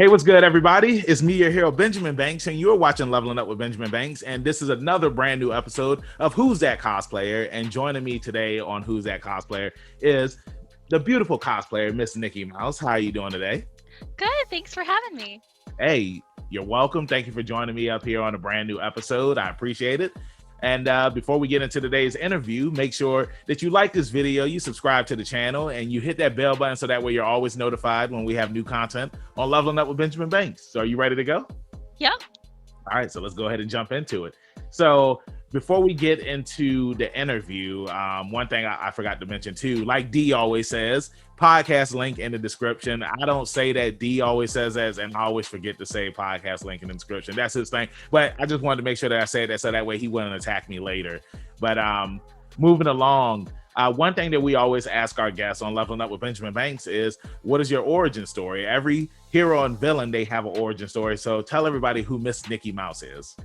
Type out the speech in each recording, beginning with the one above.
Hey, what's good, everybody? It's me, your hero, Benjamin Banks, and you're watching Leveling Up with Benjamin Banks. And this is another brand new episode of Who's That Cosplayer? And joining me today on Who's That Cosplayer is the beautiful cosplayer, Miss Nikki Mouse. How are you doing today? Good. Thanks for having me. Hey, you're welcome. Thank you for joining me up here on a brand new episode. I appreciate it. And before we get into today's interview, make sure that you like this video, you subscribe to the channel, and you hit that bell button so that way you're always notified when we have new content on Leveling Up with Benjamin Banks. So are you ready to go? Yeah. All right, so let's go ahead and jump into it. So before we get into the interview, one thing I forgot to mention too, like D always says, podcast link in the description. I don't say that, D always says that, and I always forget to say podcast link in the description. That's his thing. But I just wanted to make sure that I said that so that way he wouldn't attack me later. But moving along, one thing that we always ask our guests on Leveling Up with Benjamin Banks is, what is your origin story? Every hero and villain, they have an origin story. So tell everybody who Miss Nikki Mouse is.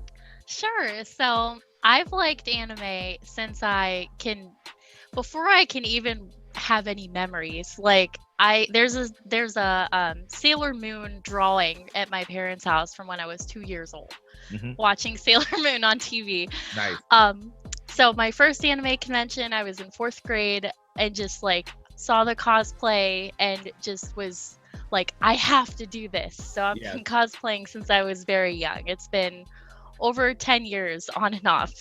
Sure. So I've liked anime since before I can even have any memories. Like there's a Sailor Moon drawing at my parents' house from when I was 2 years old, watching Sailor Moon on TV. Nice. So my first anime convention, I was in 4th grade and just like saw the cosplay and just was like, I have to do this. So I've been cosplaying since I was very young. It's been over 10 years on and off.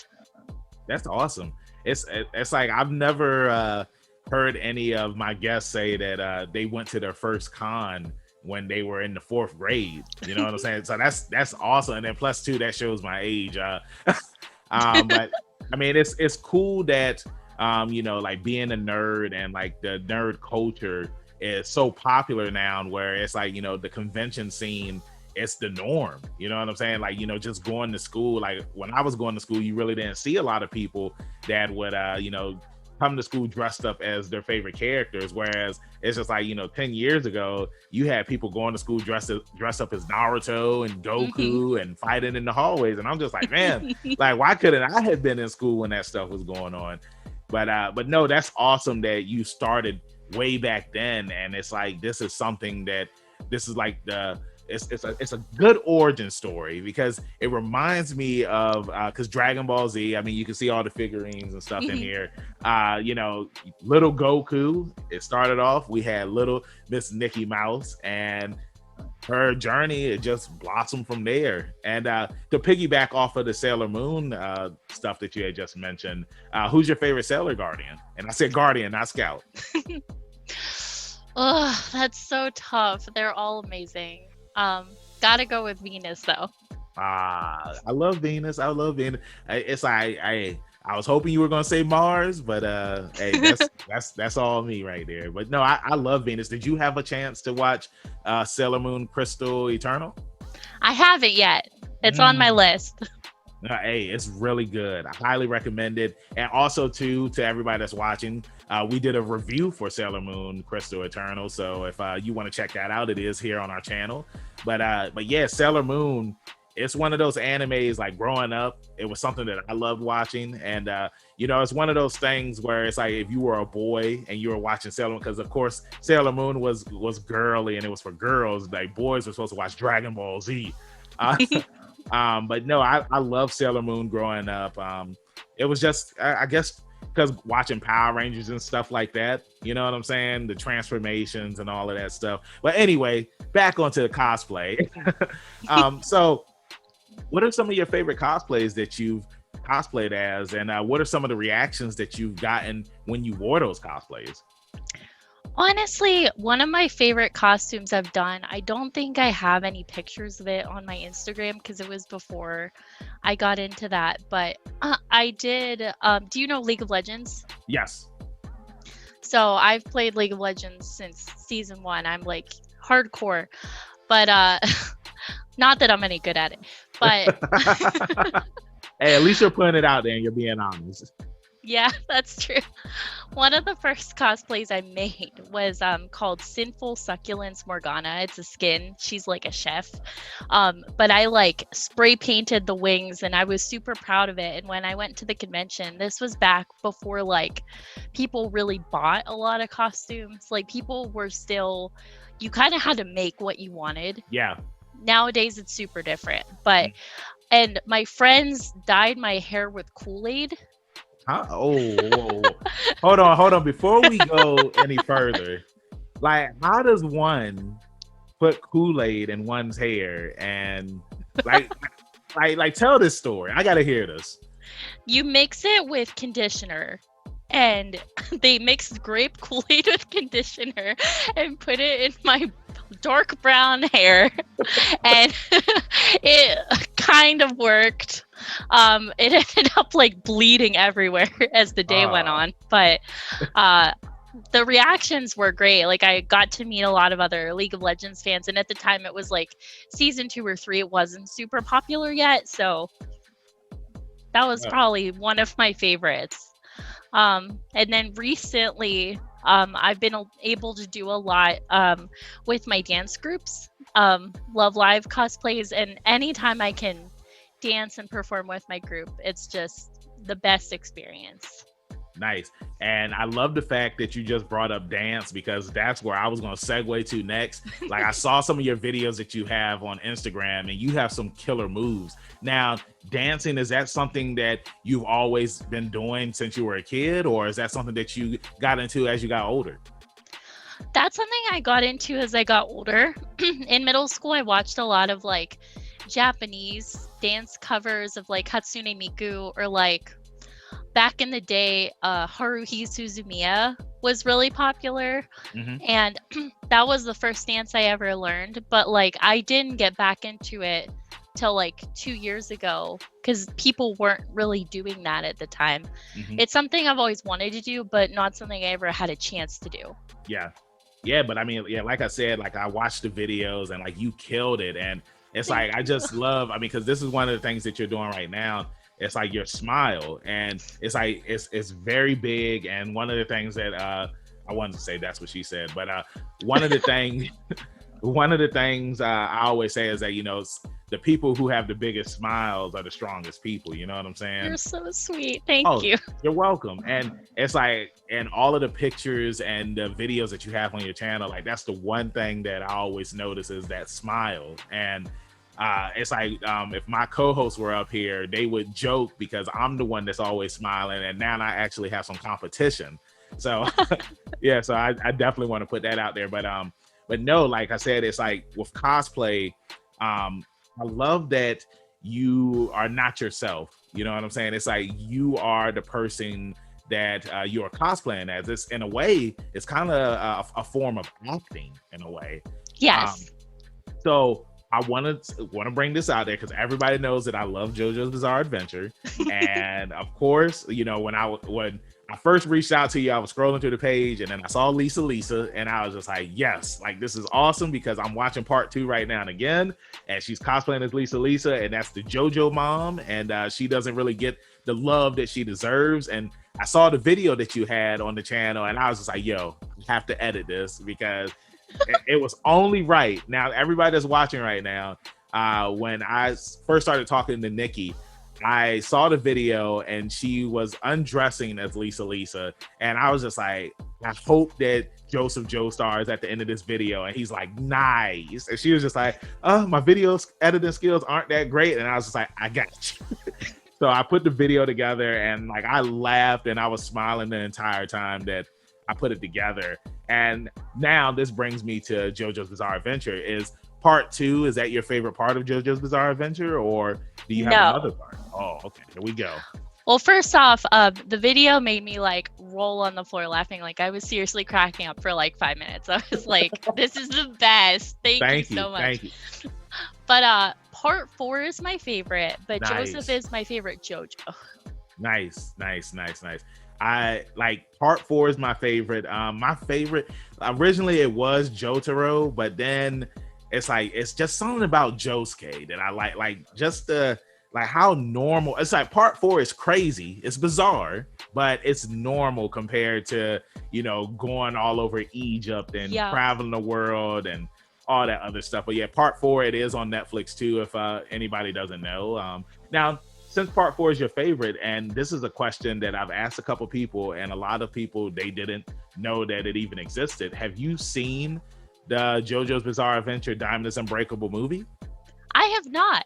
That's awesome. It's like I've never heard any of my guests say that they went to their first con when they were in the 4th grade. You know what I'm saying? So that's awesome. And then plus two, that shows my age. But I mean, it's cool that like being a nerd and like the nerd culture is so popular now, where it's like, the convention scene, it's the norm. You know what I'm saying? Like, just going to school. Like when I was going to school, you really didn't see a lot of people that would, come to school dressed up as their favorite characters. Whereas it's just like, 10 years ago, you had people going to school dressed up as Naruto and Goku and fighting in the hallways. And I'm just like, man, like, why couldn't I have been in school when that stuff was going on? But no, that's awesome that you started way back then. And it's like, this is like it's a good origin story, because it reminds me of because Dragon Ball Z, I mean, you can see all the figurines and stuff in here. Little Goku, it started off, we had little Miss Nikki Mouse, and her journey, it just blossomed from there. And to piggyback off of the Sailor Moon stuff that you had just mentioned, who's your favorite Sailor Guardian? And I said Guardian, not Scout. Oh, that's so tough. They're all amazing. Gotta go with Venus though. I love Venus. It's like I was hoping you were gonna say Mars, but hey, that's all me right there. But no, I love Venus. Did you have a chance to watch Sailor Moon Crystal Eternal? I haven't yet. It's on my list. Hey, it's really good. I highly recommend it. And also to everybody that's watching, we did a review for Sailor Moon Crystal Eternal. So if you want to check that out, it is here on our channel. But yeah, Sailor Moon, it's one of those animes, like growing up, it was something that I loved watching. And it's one of those things where it's like, if you were a boy and you were watching Sailor Moon, because of course Sailor Moon was girly and it was for girls, like boys were supposed to watch Dragon Ball Z. But no, I love Sailor Moon growing up. It was just, I guess, because watching Power Rangers and stuff like that, you know what I'm saying? The transformations and all of that stuff. But anyway, back onto the cosplay. So what are some of your favorite cosplays that you've cosplayed as? And what are some of the reactions that you've gotten when you wore those cosplays? Honestly, one of my favorite costumes I've done, I don't think I have any pictures of it on my Instagram because it was before I got into that. But I did, do you know League of Legends? Yes. So I've played League of Legends since season 1. I'm like hardcore, but not that I'm any good at it. But hey, at least you're putting it out there and you're being honest. Yeah, that's true. One of the first cosplays I made was called Sinful Succulence Morgana. It's a skin. She's like a chef. But I like spray painted the wings and I was super proud of it. And when I went to the convention, this was back before like people really bought a lot of costumes. Like people were still, you kind of had to make what you wanted. Yeah. Nowadays it's super different. But and my friends dyed my hair with Kool-Aid. Huh? Oh, hold on. Before we go any further, like, how does one put Kool-Aid in one's hair and like, like, tell this story. I gotta hear this. You mix it with conditioner, and they mixed grape Kool-Aid with conditioner and put it in my dark brown hair, and it kind of worked. It ended up like bleeding everywhere as the day went on, but the reactions were great. Like I got to meet a lot of other League of Legends fans, and at the time it was like season 2 or 3. It wasn't super popular yet, so that was probably one of my favorites. And then recently, I've been able to do a lot with my dance groups, Love Live cosplays, and anytime I can dance and perform with my group, it's just the best experience. Nice. And I love the fact that you just brought up dance, because that's where I was going to segue to next. Like I saw some of your videos that you have on Instagram and you have some killer moves. Now, dancing, is that something that you've always been doing since you were a kid, or is that something that you got into as you got older? That's something I got into as I got older. In middle school, I watched a lot of like Japanese dance covers of like Hatsune Miku, or like back in the day, Haruhi Suzumiya was really popular. And that was the first dance I ever learned. But like I didn't get back into it till like 2 years ago, because people weren't really doing that at the time. It's something I've always wanted to do, but not something I ever had a chance to do. Yeah, but I mean, yeah, like I said, like I watched the videos and like you killed it. And it's like, I just love, I mean, because this is one of the things that you're doing right now. It's like your smile, and it's like it's very big. And one of the things that I wanted to say, that's what she said, but one of the things I always say is that, you know, the people who have the biggest smiles are the strongest people. You know what I'm saying? You're so sweet. Thank you. You're welcome. And it's like, and all of the pictures and the videos that you have on your channel, like that's the one thing that I always notice is that smile. And it's like, if my co-hosts were up here, they would joke because I'm the one that's always smiling, and now I actually have some competition. So yeah, so I definitely want to put that out there. But no, like I said, it's like with cosplay, I love that you are not yourself. You know what I'm saying? It's like you are the person that you're cosplaying as. It's, in a way, it's kind of a form of acting in a way. Yes. So I want to bring this out there because everybody knows that I love JoJo's Bizarre Adventure. And of course, you know, when I first reached out to you, I was scrolling through the page and then I saw Lisa, and I was just like, yes, like this is awesome, because I'm watching part 2 right now and again, and she's cosplaying as Lisa, and that's the JoJo mom, and she doesn't really get the love that she deserves. And I saw the video that you had on the channel, and I was just like, yo, I have to edit this because it was only right. Now, everybody that's watching right now, when I first started talking to Nikki, I saw the video and she was undressing as Lisa, and I was just like, I hope that Joseph Joestar is at the end of this video. And he's like, nice. And she was just like, oh, my video editing skills aren't that great. And I was just like, I got you. So I put the video together, and like I laughed and I was smiling the entire time that I put it together. And now this brings me to JoJo's Bizarre Adventure. Is part 2, is that your favorite part of JoJo's Bizarre Adventure, or do you have another part? Oh, okay, here we go. Well, first off, the video made me like roll on the floor laughing. Like I was seriously cracking up for like 5 minutes. I was like, this is the best. Thank you so much. Thank you. But part 4 is my favorite, but Nice. Joseph is my favorite JoJo. Nice. I like part 4 is my favorite. My favorite originally it was Jotaro, but then it's like it's just something about Josuke that I like just the like how normal. It's like part 4 is crazy, it's bizarre, but it's normal compared to, you know, going all over Egypt and traveling the world and all that other stuff. But yeah, part 4, it is on Netflix too, if anybody doesn't know. Now, since part 4 is your favorite, and this is a question that I've asked a couple people, and a lot of people, they didn't know that it even existed. Have you seen the JoJo's Bizarre Adventure Diamond is Unbreakable movie? I have not.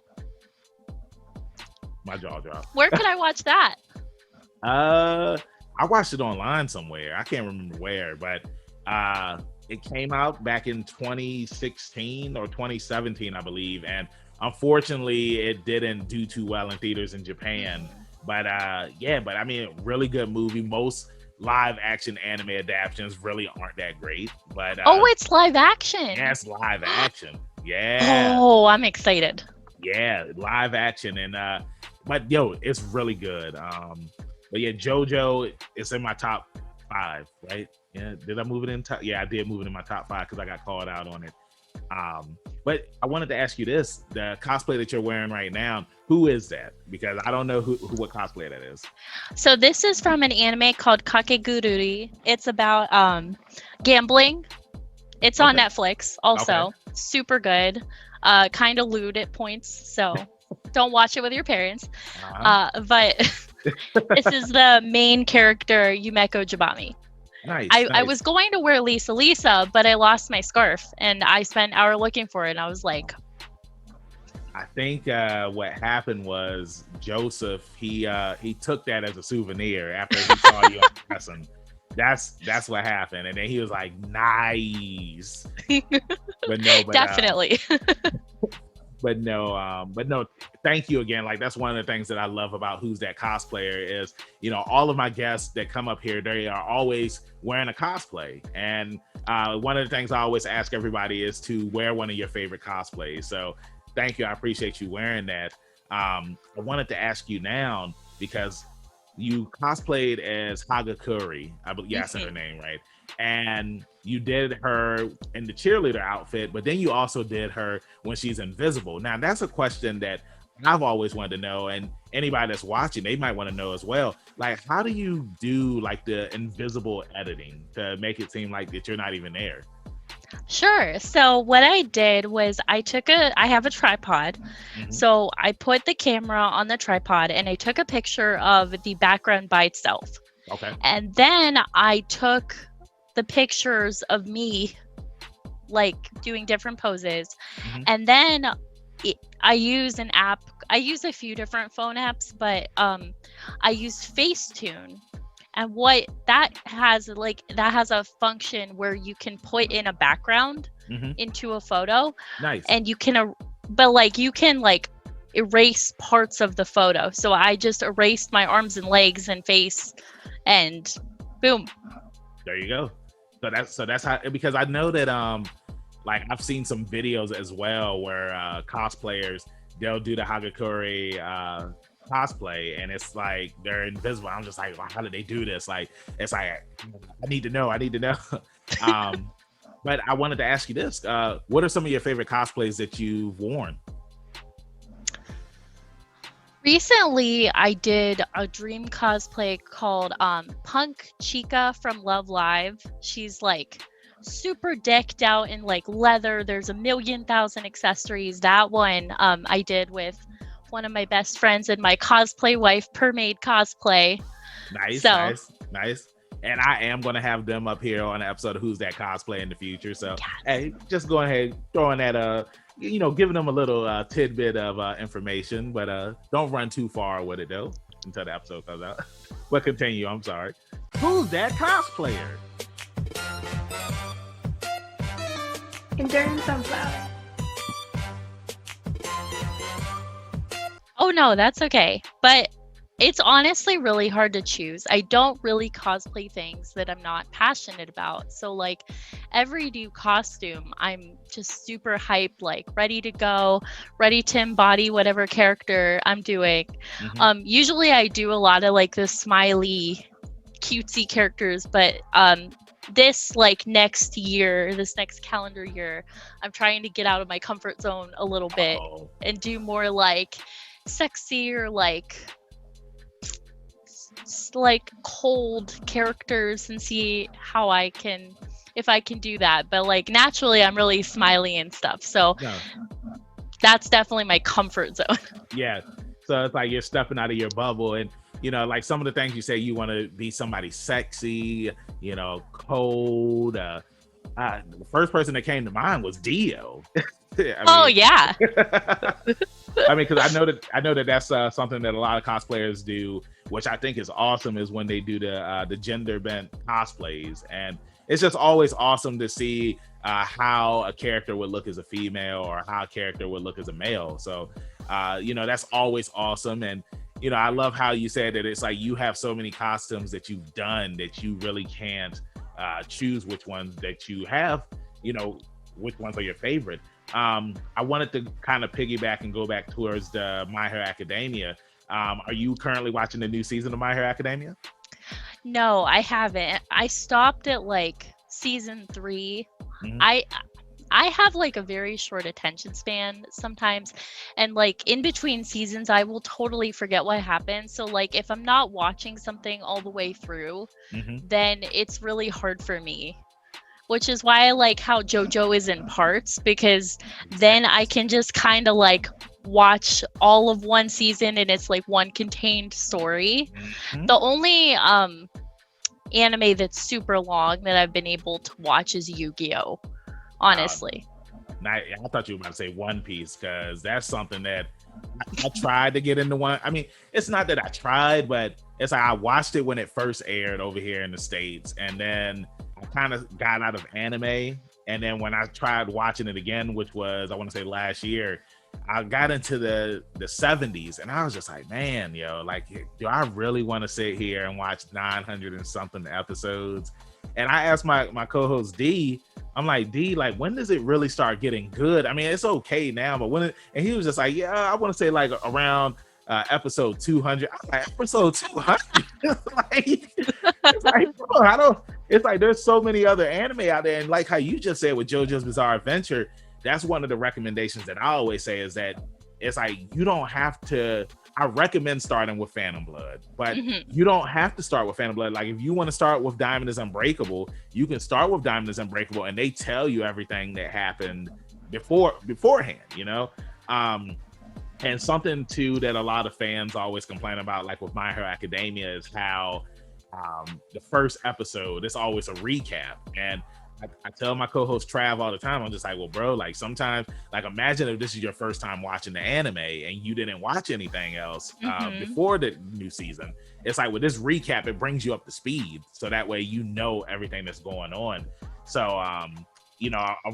My jaw dropped. Where can I watch that? I watched it online somewhere. I can't remember where, but it came out back in 2016 or 2017, I believe, and unfortunately it didn't do too well in theaters in Japan. But but I mean, really good movie. Most live action anime adaptations really aren't that great, but it's live action. Yeah, it's live action. Yeah. Oh, I'm excited. Yeah, live action. And but yo, it's really good. But yeah, JoJo is in my top 5, right? Yeah, did I move it in top? Yeah, I did move it in my top 5 because I got called out on it. But I wanted to ask you this: the cosplay that you're wearing right now, who is that? Because I don't know what cosplay that is. So this is from an anime called Kakegururi. It's about gambling. It's on Netflix also. Okay. Super good. Kind of lewd at points, so don't watch it with your parents. But this is the main character, Yumeko Jabami. Nice, I was going to wear Lisa, but I lost my scarf, and I spent an hour looking for it, and I was like... I think what happened was Joseph, he took that as a souvenir after he saw you on wrestling. That's what happened, and then he was like, nice. But definitely. But no, thank you again. Like, that's one of the things that I love about Who's That Cosplayer is, you know, all of my guests that come up here, they are always wearing a cosplay. And one of the things I always ask everybody is to wear one of your favorite cosplays. So thank you. I appreciate you wearing that. I wanted to ask you now, because you cosplayed as Hagakure. I believe, I said her name right. And you did her in the cheerleader outfit, but then you also did her when she's invisible. Now, that's a question that I've always wanted to know, and anybody that's watching, they might want to know as well. Like, how do you do like the invisible editing to make it seem like that you're not even there? Sure. So what I did was I have a tripod. Mm-hmm. So I put the camera on the tripod and I took a picture of the background by itself. Okay. And then I took the pictures of me like doing different poses. Mm-hmm. And then I use an app. I use a few different phone apps, but I used Facetune. And what that has a function where you can put in a background into a photo. Nice. And you can, you can erase parts of the photo. So I just erased my arms and legs and face, and boom. There you go. So that's how, because I know that I've seen some videos as well where cosplayers, they'll do the Hagakure cosplay and it's like they're invisible. I'm just like, well, how did they do this? Like, it's like, I need to know. But I wanted to ask you this: what are some of your favorite cosplays that you've worn? Recently, I did a dream cosplay called Punk Chica from Love Live. She's like super decked out in like leather. There's 1,000,000 accessories. That one I did with one of my best friends and my cosplay wife, Permaid Cosplay. Nice. And I am going to have them up here on an episode of Who's That Cosplay in the future. So, Hey, just go ahead, throwing that, giving them a little tidbit of information, but don't run too far with it though until the episode comes out. But continue, I'm sorry. Who's That Cosplayer? Enduring Sunflower. Oh no, that's okay. But it's honestly really hard to choose. I don't really cosplay things that I'm not passionate about. So like every new costume, I'm just super hyped, like ready to go, ready to embody whatever character I'm doing. Mm-hmm. Usually I do a lot of like the smiley, cutesy characters, but this next calendar year, I'm trying to get out of my comfort zone a little bit and do more like sexy or like cold characters and see how I can, if I can do that. But like naturally I'm really smiley and stuff. So No, that's definitely my comfort zone. yeah. So it's like you're stepping out of your bubble, and like some of the things you say, you want to be somebody sexy, cold. The first person that came to mind was Dio. Oh yeah. I mean, because I know that that's something that a lot of cosplayers do, which I think is awesome. Is when they do the gender bent cosplays, and it's just always awesome to see how a character would look as a female or how a character would look as a male. So, that's always awesome. And I love how you said that it's like you have so many costumes that you've done that you really can't choose which ones that you have. Which ones are your favorite. I wanted to kind of piggyback and go back towards the My Hero Academia. Are you currently watching the new season of My Hero Academia? No, I haven't. I stopped at like season 3. Mhm. I have like a very short attention span sometimes, and like in between seasons I will totally forget what happened. So like if I'm not watching something all the way through, Mhm. then it's really hard for me. Which is why I like how JoJo is in parts, because then I can just kind of like watch all of one season and it's like one contained story. Mhm. The only anime that's super long that I've been able to watch is Yu-Gi-Oh! Honestly. I thought you were about to say One Piece, because that's something that I tried to get into. I mean, it's not that I tried, but it's like I watched it when it first aired over here in the States, and then I kind of got out of anime. And then when I tried watching it again, which was, I want to say last year, I got into the 70s, and I was just like, man, like, do I really want to sit here and watch 900 and something episodes? And I asked my co-host D, I'm like, D, like, when does it really start getting good? I mean, it's okay now, but and he was just like, yeah, I want to say like around episode 200. I'm like, episode 200? It's like, bro, it's like there's so many other anime out there. And like how you just said with JoJo's Bizarre Adventure, that's one of the recommendations that I always say, is that it's like you don't have to. I recommend starting with Phantom Blood, but you don't have to start with Phantom Blood. Like if you want to start with Diamond is Unbreakable, you can start with Diamond is Unbreakable, and they tell you everything that happened beforehand. And something too that a lot of fans always complain about, like with My Hero Academia, is how the first episode, it's always a recap. And I tell my co-host Trav all the time, I'm just like, well, bro, like sometimes, like imagine if this is your first time watching the anime and you didn't watch anything else before the new season. It's like with this recap, it brings you up to speed, so that way everything that's going on. So a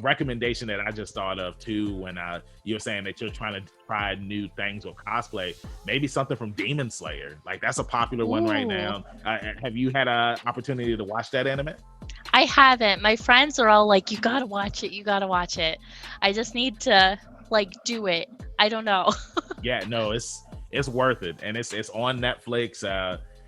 recommendation that I just thought of too, when you were saying that you're trying to try new things with cosplay, maybe something from Demon Slayer. Like that's a popular one right now. Have you had an opportunity to watch that anime? I haven't. My friends are all like, you gotta watch it. You gotta watch it. I just need to like do it. I don't know. Yeah, no, it's worth it. And it's on Netflix.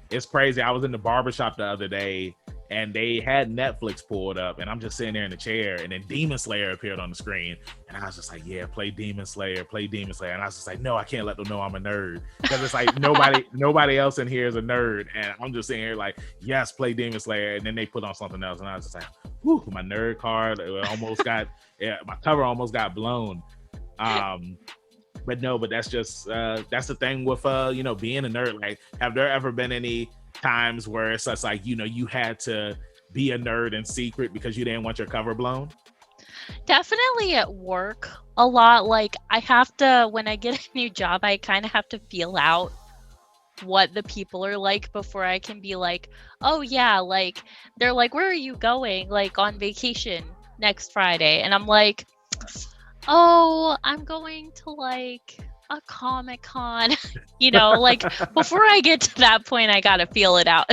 It's crazy. I was in the barbershop the other day and they had Netflix pulled up, and I'm just sitting there in the chair, and then Demon Slayer appeared on the screen, and I was just like, yeah, play Demon Slayer. And I was just like, no, I can't let them know I'm a nerd, because it's like nobody else in here is a nerd, and I'm just sitting here like, yes, play Demon Slayer. And then they put on something else, and I was just like, whew, my nerd card almost got my cover almost got blown. But that's just that's the thing with being a nerd. Like, have there ever been any times where it's just like you had to be a nerd in secret because you didn't want your cover blown? Definitely at work a lot. Like I have to, when I get a new job, I kind of have to feel out what the people are like before I can be like, oh yeah, like they're like, where are you going, like on vacation next Friday? And I'm like, oh, I'm going to like a Comic-Con. Like before I get to that point, I gotta feel it out.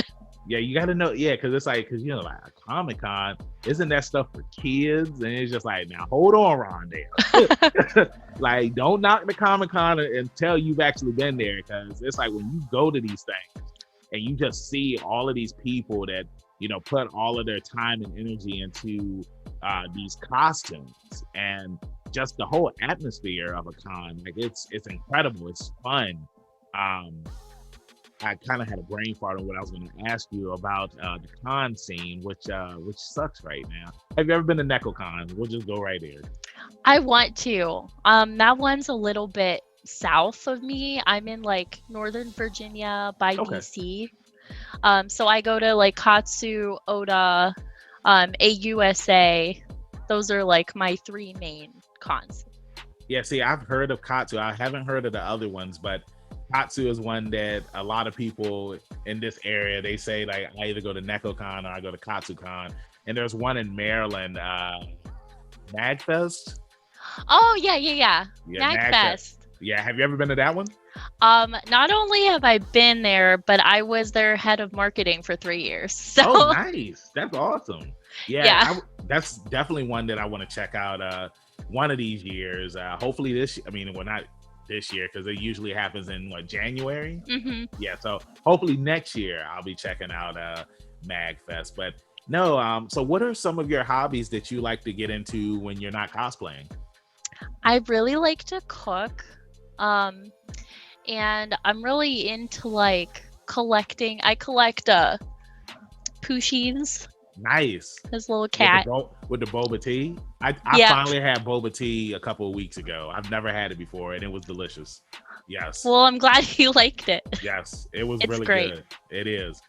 Yeah, you gotta know. Yeah, because it's like, like a Comic-Con, isn't that stuff for kids? And it's just like, now hold on, Rondale. Like, don't knock the Comic-Con until you've actually been there, because it's like when you go to these things and you just see all of these people that put all of their time and energy into these costumes, and just the whole atmosphere of a con. Like it's incredible. It's fun. Um, I kind of had a brain fart on what I was going to ask you about the con scene, which sucks right now. Have you ever been to NecoCon? We'll just go right there. I want to. That one's a little bit south of me. I'm in like Northern Virginia by Okay. DC. So I go to like Katsu, Oda, AUSA. Those are like my three main cons. Yeah, see, I've heard of Katsu. I haven't heard of the other ones, but Katsu is one that a lot of people in this area, they say like I either go to NecoCon or I go to KatsuCon. And there's one in Maryland, MagFest. Oh yeah. Yeah, MagFest. Yeah, have you ever been to that one? Not only have I been there, but I was their head of marketing for 3 years. So Oh, nice. That's awesome. Yeah. That's definitely one that I want to check out one of these years. Hopefully not this year, because it usually happens in January. Yeah, so hopefully next year I'll be checking out MagFest. But no, so what are some of your hobbies that you like to get into when you're not cosplaying? I really like to cook. And I'm really into like collecting. I collect Poochies, Nice. his little cat. With the boba tea. I Yeah. finally had boba tea a couple of weeks ago. I've never had it before, and it was delicious. Yes. Well, I'm glad you liked it. Yes, it was It's really great. good. It is.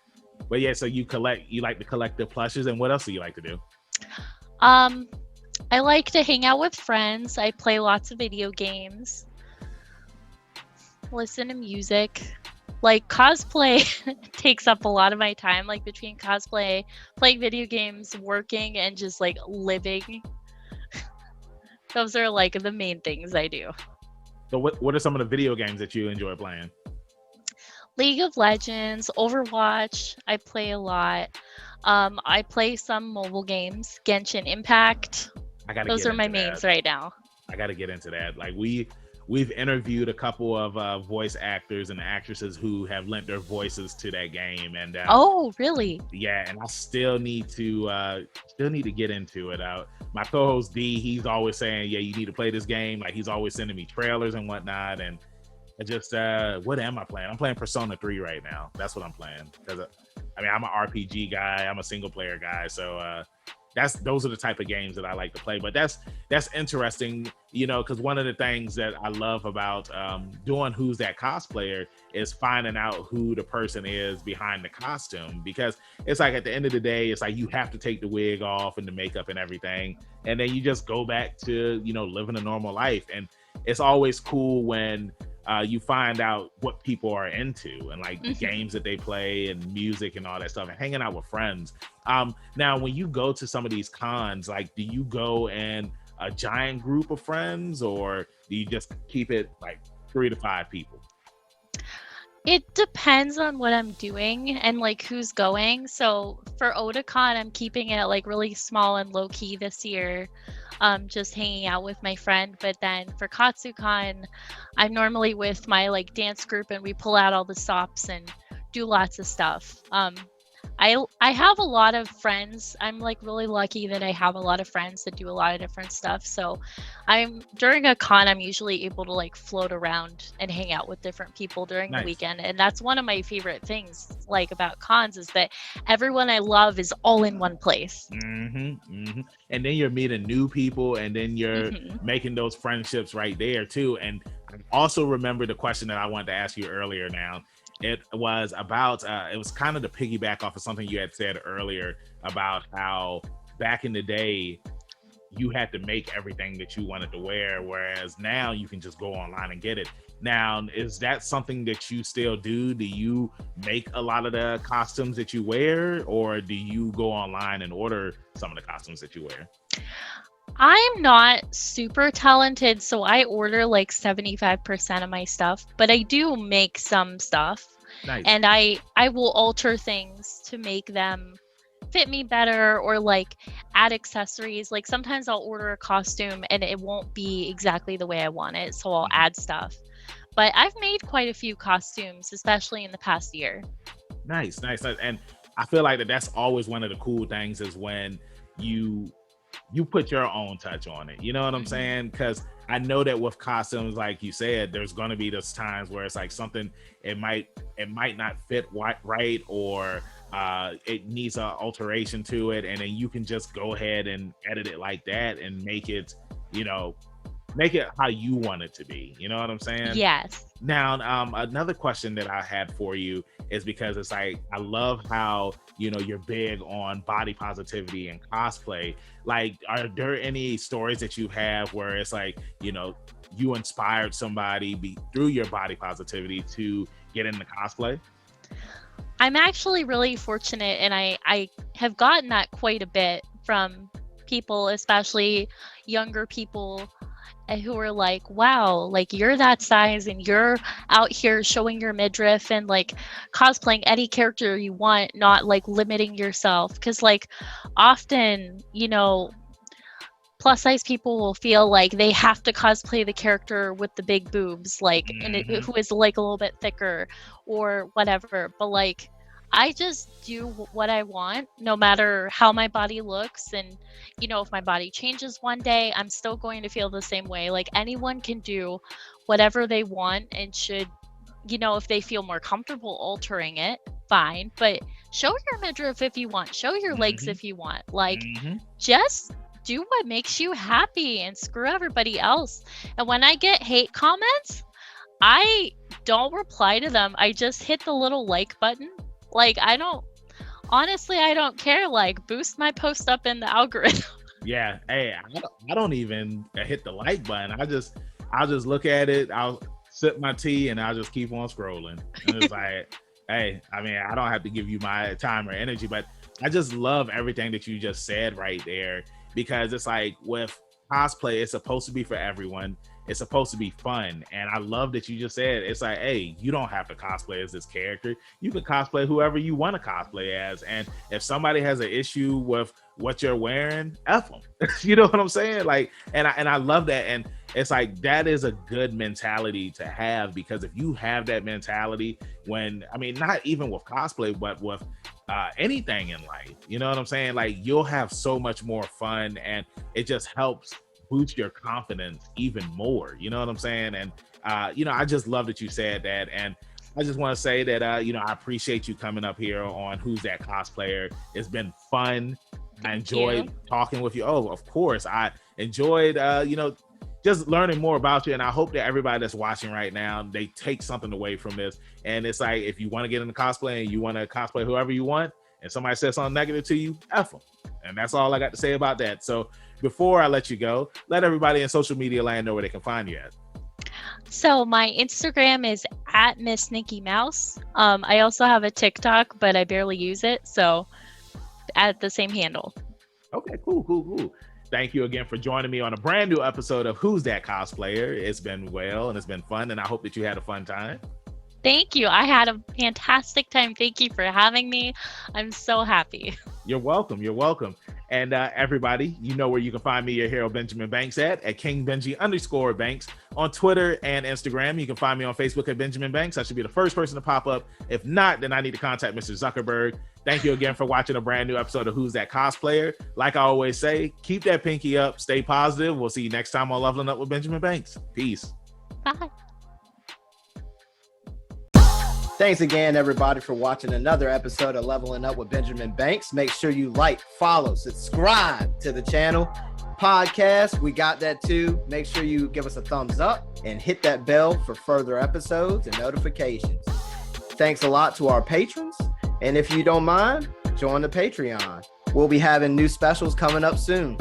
But yeah, so you like to collect the plushes, and what else do you like to do? I like to hang out with friends. I play lots of video games. Listen to music. Like cosplay takes up a lot of my time, like between cosplay, playing video games, working, and just like living. Those are like the main things I do. So what are some of the video games that you enjoy playing? League of Legends, Overwatch, I play a lot. I play some mobile games, Genshin Impact. Those are my mains right now. I got to get into that. Like we've interviewed a couple of voice actors and actresses who have lent their voices to that game, and Oh, really? yeah, and I still need to get into it. My co-host D, he's always saying, yeah, you need to play this game. Like he's always sending me trailers and whatnot, and I just what am I playing? I'm playing Persona 3 right now. That's what I'm playing, because I'm an RPG guy. I'm a single player guy, so those are the type of games that I like to play. But that's interesting, because one of the things that I love about doing Who's That Cosplayer is finding out who the person is behind the costume, because it's like at the end of the day, it's like you have to take the wig off and the makeup and everything, and then you just go back to living a normal life. And it's always cool when you find out what people are into, and like the games that they play and music and all that stuff, and hanging out with friends. Now, when you go to some of these cons, like, do you go in a giant group of friends, or do you just keep it like 3 to 5 people? It depends on what I'm doing and like who's going. So for Otakon, I'm keeping it like really small and low key this year, just hanging out with my friend. But then for KatsuCon, I'm normally with my like dance group, and we pull out all the stops and do lots of stuff. I have a lot of friends. I'm like really lucky that I have a lot of friends that do a lot of different stuff. So during a con, I'm usually able to like float around and hang out with different people during the weekend. And that's one of my favorite things like about cons, is that everyone I love is all in one place. And then you're meeting new people, and then you're making those friendships right there too. And I also remember the question that I wanted to ask you earlier now. It was about, it was kind of to piggyback off of something you had said earlier about how back in the day, you had to make everything that you wanted to wear, whereas now you can just go online and get it. Now, is that something that you still do? Do you make a lot of the costumes that you wear, or do you go online and order some of the costumes that you wear? I'm not super talented, so I order like 75% of my stuff, but I do make some stuff. Nice. And I will alter things to make them fit me better, or like add accessories. Like sometimes I'll order a costume and it won't be exactly the way I want it, so I'll add stuff. But I've made quite a few costumes, especially in the past year. Nice. And I feel like that's always one of the cool things, is when you you put your own touch on it. You know what I'm saying? Because I know that with costumes, like you said, there's going to be those times where it's like something it might not fit right, or it needs an alteration to it, and then you can just go ahead and edit it like that and make it, make it how you want it to be. You know what I'm saying? Yes. Now, another question that I had for you is, because it's like, I love how, you're big on body positivity and cosplay. Like, are there any stories that you have where it's like, you inspired somebody through your body positivity to get into cosplay? I'm actually really fortunate, and I have gotten that quite a bit from people, especially younger people, who are like, wow, like, you're that size and you're out here showing your midriff and like cosplaying any character you want, not like limiting yourself. Because like often, plus size people will feel like they have to cosplay the character with the big boobs, like, and who is like a little bit thicker or whatever. But like, I just do what I want, no matter how my body looks. And, if my body changes one day, I'm still going to feel the same way. Like, anyone can do whatever they want and should, if they feel more comfortable altering it, fine. But show your midriff if you want, show your legs if you want. Like, just do what makes you happy and screw everybody else. And when I get hate comments, I don't reply to them. I just hit the little like button. Like, I don't care. Like, boost my post up in the algorithm. Yeah. Hey, I don't even hit the like button. I'll just look at it. I'll sip my tea and I'll just keep on scrolling. And it's like, hey, I mean, I don't have to give you my time or energy, but I just love everything that you just said right there, because it's like, with cosplay, it's supposed to be for everyone. It's supposed to be fun. And I love that you just said, it's like, hey, you don't have to cosplay as this character. You can cosplay whoever you want to cosplay as. And if somebody has an issue with what you're wearing, F them. You know what I'm saying? Like, and I love that. And it's like, that is a good mentality to have, because if you have that mentality not even with cosplay, but with anything in life, you know what I'm saying? Like, you'll have so much more fun, and it just helps boost your confidence even more. You know what I'm saying? And I just love that you said that. And I just want to say that I appreciate you coming up here on Who's That Cosplayer. It's been fun. I enjoyed talking with you. Oh, of course. I enjoyed just learning more about you. And I hope that everybody that's watching right now, they take something away from this. And it's like, if you want to get into cosplay and you want to cosplay whoever you want, and somebody says something negative to you, F them. And that's all I got to say about that. So before I let you go, let everybody in social media land know where they can find you at. So my Instagram is at Miss Nikki Mouse. I also have a TikTok, but I barely use it. So at the same handle. Okay, cool. Thank you again for joining me on a brand new episode of Who's That Cosplayer. It's been well, and it's been fun, and I hope that you had a fun time. Thank you. I had a fantastic time. Thank you for having me. I'm so happy. You're welcome. And everybody, you know where you can find me, your hero Benjamin Banks, at KingBenji_Banks on Twitter and Instagram. You can find me on Facebook at Benjamin Banks. I should be the first person to pop up. If not, then I need to contact Mr. Zuckerberg. Thank you again for watching a brand new episode of Who's That Cosplayer. Like I always say, keep that pinky up, stay positive. We'll see you next time on Leveling Up with Benjamin Banks. Peace. Bye. Thanks again, everybody, for watching another episode of Leveling Up with Benjamin Banks. Make sure you like, follow, subscribe to the channel. Podcast, we got that too. Make sure you give us a thumbs up and hit that bell for further episodes and notifications. Thanks a lot to our patrons. And if you don't mind, join the Patreon. We'll be having new specials coming up soon.